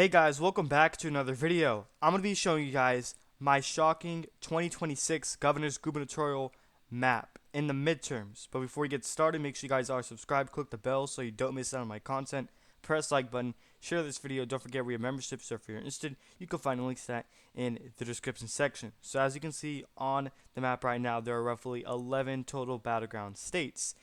Hey guys, welcome back to another video. I'm going to be showing you guys my shocking 2026 Governor's Gubernatorial map in the midterms. But before we get started, make sure you guys are subscribed, click the bell so you don't miss out on my content. Press like button, share this video, don't forget we have memberships, so if you're interested, you can find links to that in the description section. So as you can see on the map right now, there are roughly 11 total battleground states.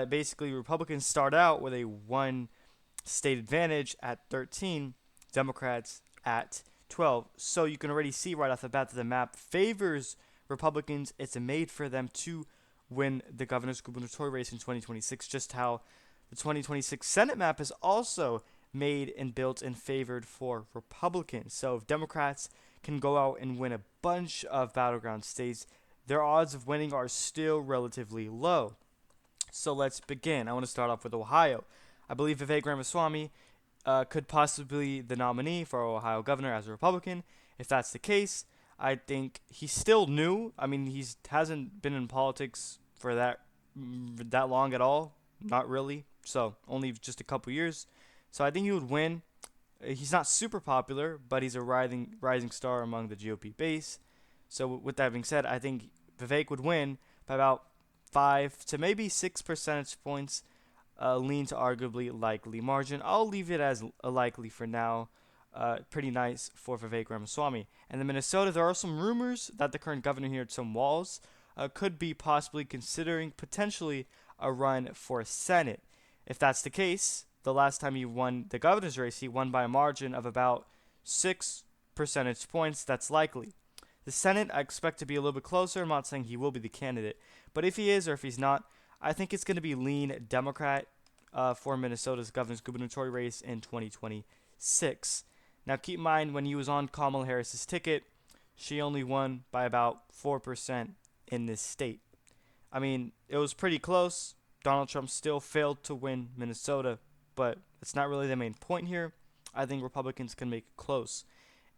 Basically, Republicans start out with a one state advantage at 13, Democrats at 12. So you can already see right off the bat that the map favors Republicans. It's made for them to win the governor's gubernatorial race in 2026, just how the 2026 Senate map is also made and built and favored for Republicans. So if Democrats can go out and win a bunch of battleground states, their odds of winning are still relatively low. So let's begin. I want to start off with Ohio. I believe Vivek Ramaswamy could possibly be the nominee for Ohio governor as a Republican. If that's the case, I think he's still new. I mean, he hasn't been in politics for that long at all. Not really. So only just a couple years. So I think he would win. He's not super popular, but he's a rising star among the GOP base. So with that being said, I think Vivek would win by about 5 to maybe 6 percentage points, lean to arguably likely margin. I'll leave it as a likely for now. Pretty nice for Vivek Ramaswamy. And in Minnesota, there are some rumors that the current governor here, Tim Walz, could be possibly considering potentially a run for Senate. If that's the case, the last time he won the governor's race, he won by a margin of about 6 percentage points. That's likely. The Senate, I expect to be a little bit closer. I'm not saying he will be the candidate, but if he is or if he's not, I think it's going to be lean Democrat for Minnesota's governor's gubernatorial race in 2026. Now, keep in mind, when he was on Kamala Harris's ticket, she only won by about 4% in this state. I mean, it was pretty close. Donald Trump still failed to win Minnesota, but it's not really the main point here. I think Republicans can make it close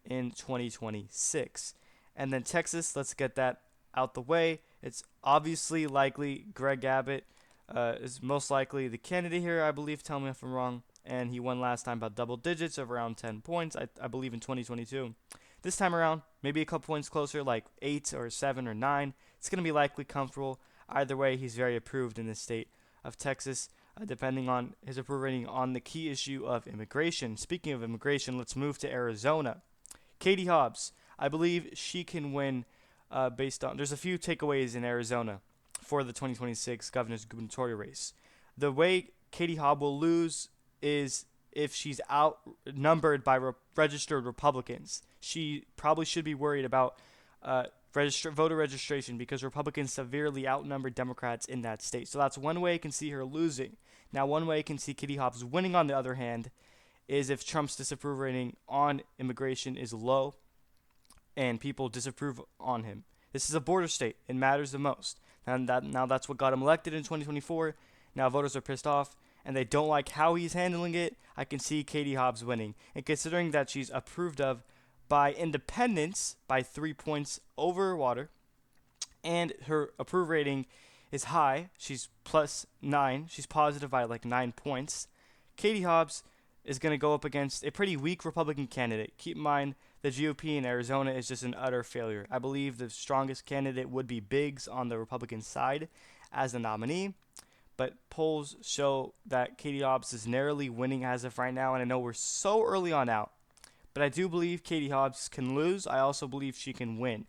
in 2026. And then Texas, let's get that out the way. It's obviously likely Greg Abbott is most likely the candidate here, I believe. Tell me if I'm wrong. And he won last time by double digits of around 10 points, I believe, in 2022. This time around, maybe a couple points closer, like 8 or 7 or 9. It's going to be likely comfortable. Either way, he's very approved in the state of Texas, depending on his approval rating on the key issue of immigration. Speaking of immigration, let's move to Arizona. Katie Hobbs, I believe she can win based on. There's a few takeaways in Arizona for the 2026 governor's gubernatorial race. The way Katie Hobbs will lose is if she's outnumbered by registered Republicans. She probably should be worried about voter registration because Republicans severely outnumber Democrats in that state. So that's one way I can see her losing. Now, one way I can see Katie Hobbs winning, on the other hand, is if Trump's disapproval rating on immigration is low and people disapprove on him. This is a border state. It matters the most. And now that's what got him elected in 2024. Now voters are pissed off and they don't like how he's handling it. I can see Katie Hobbs winning. And considering that she's approved of by independents by 3 points over water, and her approval rating is high, she's +9, she's positive by like 9 points, Katie Hobbs is going to go up against a pretty weak Republican candidate. Keep in mind, the GOP in Arizona is just an utter failure. I believe the strongest candidate would be Biggs on the Republican side as the nominee, but polls show that Katie Hobbs is narrowly winning as of right now, and I know we're so early on out, but I do believe Katie Hobbs can lose. I also believe she can win.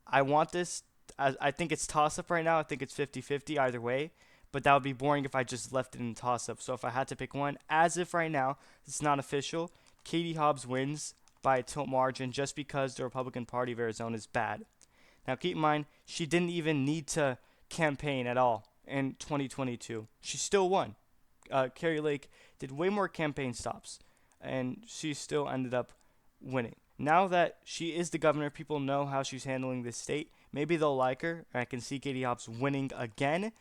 I want this, I think it's toss-up right now. I think it's 50-50 either way, but that would be boring if I just left it in toss-up. So if I had to pick one, as if right now, it's not official, Katie Hobbs wins by a tilt margin just because the Republican Party of Arizona is bad. Now keep in mind, she didn't even need to campaign at all in 2022. She still won. Carrie Lake did way more campaign stops, and she still ended up winning. Now that she is the governor, people know how she's handling this state. Maybe they'll like her. I can see Katie Hobbs winning again.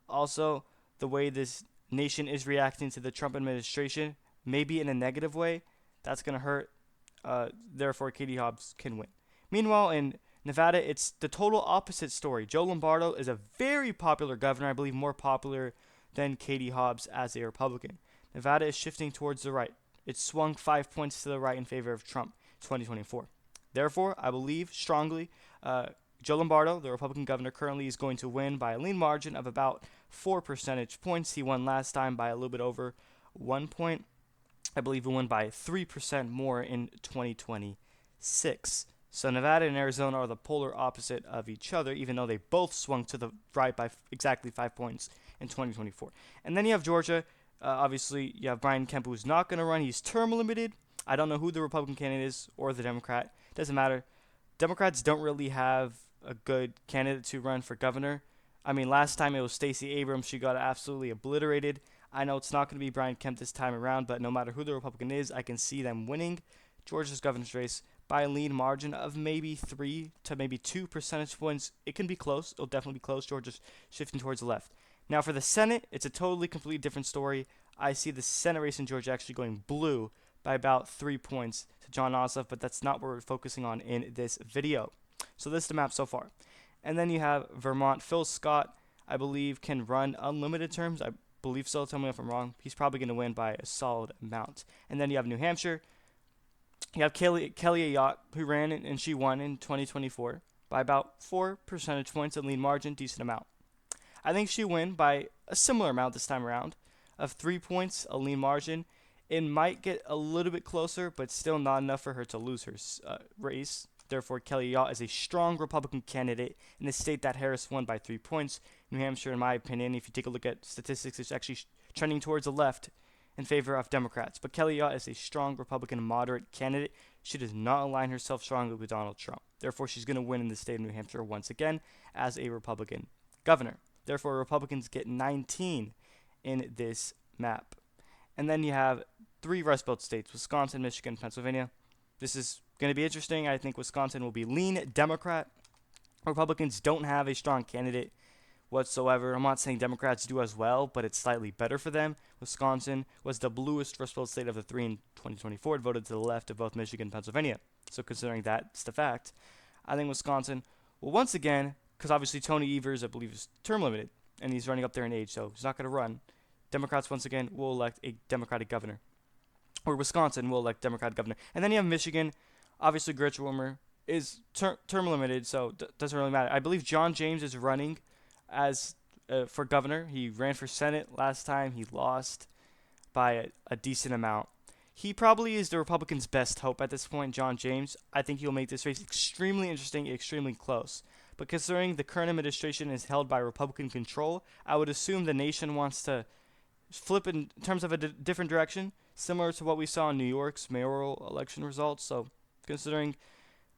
Also, the way this nation is reacting to the Trump administration, maybe in a negative way, that's going to hurt. Therefore, Katie Hobbs can win. Meanwhile, in Nevada, it's the total opposite story. Joe Lombardo is a very popular governor, I believe more popular than Katie Hobbs as a Republican. Nevada is shifting towards the right. it swung 5 points to the right in favor of Trump 2024. Therefore, I believe strongly Joe Lombardo, the Republican governor, currently is going to win by a lean margin of about 4 percentage points. He won last time by a little bit over 1 point. I believe he won by 3% more in 2026. So Nevada and Arizona are the polar opposite of each other, even though they both swung to the right by exactly 5 points in 2024. And then you have Georgia. Obviously, you have Brian Kemp, who's not going to run. He's term limited. I don't know who the Republican candidate is or the Democrat. Doesn't matter. Democrats don't really have a good candidate to run for governor. I mean, last time it was Stacey Abrams. She got absolutely obliterated. I know it's not going to be Brian Kemp this time around, but no matter who the Republican is, I can see them winning Georgia's governor's race by a lean margin of maybe 3 to maybe 2 percentage points. It can be close. It'll definitely be close. Georgia's shifting towards the left. Now, for the Senate, it's a totally, completely different story. I see the Senate race in Georgia actually going blue by about 3 points to John Ossoff, but that's not what we're focusing on in this video. So this is the map so far. And then you have Vermont. Phil Scott, I believe, can run unlimited terms. I believe so. Tell me if I'm wrong. He's probably going to win by a solid amount. And then you have New Hampshire. You have Kelly Ayotte, who ran and she won in 2024 by about 4 percentage points, a lean margin, decent amount. I think she win by a similar amount this time around of 3 points, a lean margin. It might get a little bit closer, but still not enough for her to lose her race. Therefore, Kelly Ayotte is a strong Republican candidate in a state that Harris won by 3 points. New Hampshire, in my opinion, if you take a look at statistics, is actually trending towards the left in favor of Democrats. But Kelly Ayotte is a strong Republican moderate candidate. She does not align herself strongly with Donald Trump. Therefore, she's going to win in the state of New Hampshire once again as a Republican governor. Therefore, Republicans get 19 in this map. And then you have 3 Rust Belt states, Wisconsin, Michigan, Pennsylvania. This is going to be interesting. I think Wisconsin will be lean Democrat. Republicans don't have a strong candidate whatsoever. I'm not saying Democrats do as well, but it's slightly better for them. Wisconsin was the bluest Rust Belt state of the 3 in 2024. It voted to the left of both Michigan and Pennsylvania. So considering that's the fact, I think Wisconsin will once again, because obviously Tony Evers, I believe, is term limited, and he's running up there in age, so he's not going to run. Democrats once again will elect a Democratic governor. Or Wisconsin will elect Democratic governor. And then you have Michigan. Obviously, Gretchen Whitmer is term limited, so doesn't really matter. I believe John James is running as for governor. He ran for Senate last time. He lost by a decent amount. He probably is the Republicans' best hope at this point, John James. I think he'll make this race extremely interesting, extremely close. But considering the current administration is held by Republican control, I would assume the nation wants to flip in terms of a different direction, similar to what we saw in New York's mayoral election results. So considering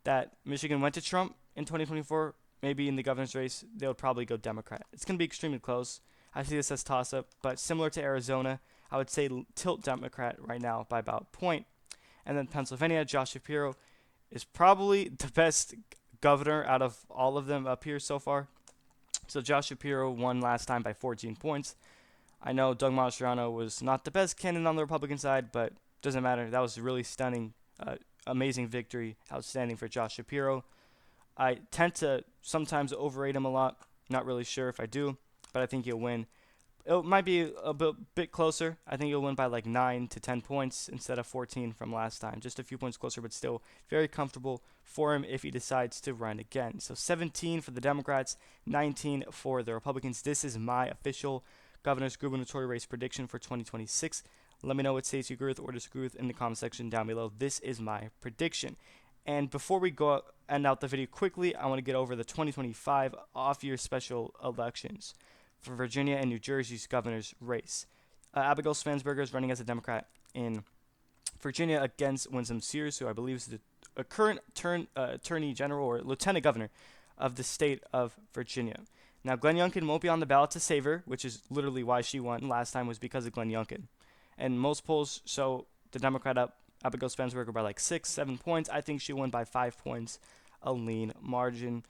that Michigan went to Trump in 2024, maybe in the governor's race, they would probably go Democrat. It's going to be extremely close. I see this as toss-up, but similar to Arizona, I would say tilt Democrat right now by about a point. And then Pennsylvania, Josh Shapiro is probably the best governor out of all of them up here so far. So Josh Shapiro won last time by 14 points. I know Doug Mastriano was not the best candidate on the Republican side, but doesn't matter. That was a really stunning, amazing victory, outstanding for Josh Shapiro. I tend to sometimes overrate him a lot. Not really sure if I do, but I think he'll win. It might be a bit closer. I think he'll win by like 9 to 10 points instead of 14 from last time. Just a few points closer, but still very comfortable for him if he decides to run again. So 17 for the Democrats, 19 for the Republicans. This is my official governor's gubernatorial race prediction for 2026. Let me know what states you agree with or disagree with in the comment section down below. This is my prediction. And before we go end out the video quickly, I want to get over the 2025 off-year special elections for Virginia and New Jersey's governor's race. Abigail Spanberger is running as a Democrat in Virginia against Winsome Sears, who I believe is the current attorney general or lieutenant governor of the state of Virginia. Now, Glenn Youngkin won't be on the ballot to save her, which is literally why she won last time, was because of Glenn Youngkin. And most polls show the Democrat up Abigail Spanberger by like 6-7 points. I think she won by 5 points, a lean margin.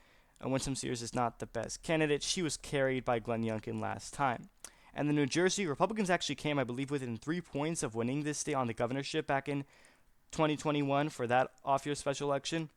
Winsome Sears is not the best candidate. She was carried by Glenn Youngkin last time. And the New Jersey Republicans actually came, I believe, within 3 points of winning this state on the governorship back in 2021 for that off-year special election.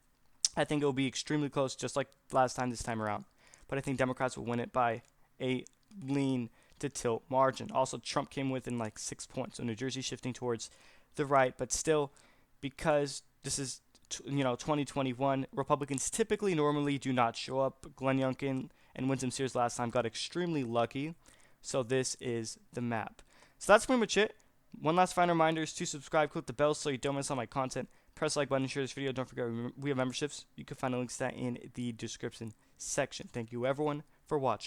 I think it will be extremely close, just like last time this time around. But I think Democrats will win it by a lean to tilt margin. Also, Trump came within like 6 points. So New Jersey shifting towards the right, but still, because this is 2021, Republicans typically normally do not show up. Glenn Youngkin and Winsome Sears last time got extremely lucky, so this is the map. So that's pretty much it. One last final reminder is to subscribe, click the bell so you don't miss all my content. Press the like button, share this video. Don't forget we have memberships. You can find the links to that in the description section. Thank you everyone for watching.